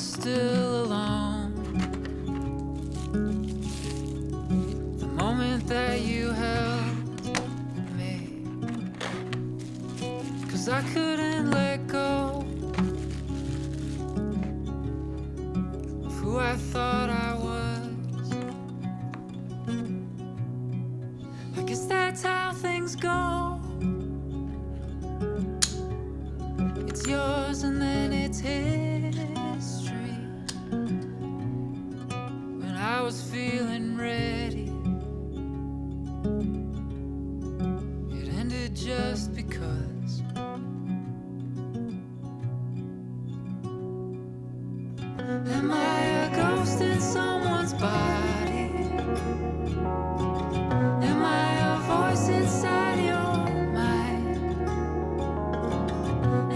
still alone. The moment that you held me, 'cause I couldn't let go of who I thought I was. I guess that's how things go. It's yours and then it's history. When I was feeling ready, it ended just because. Am I a ghost in someone's body? Am I a voice inside your mind?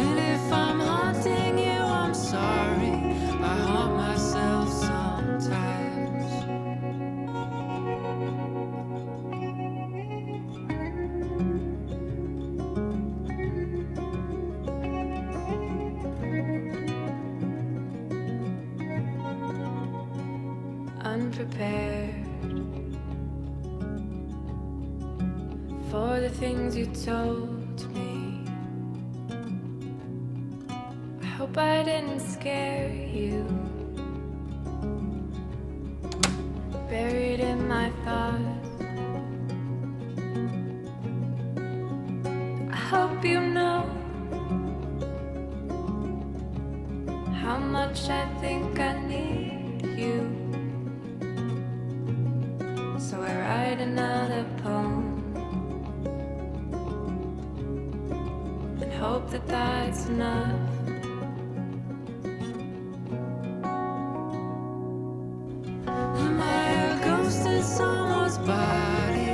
And if I'm haunting you, I'm sorry. I haunt myself sometimes. Unprepared for the things you told me. I hope I didn't scare you. Buried in my thoughts, I hope you know how much I think I need you. So I write another poem and hope that that's enough. Am I a ghost in someone's body?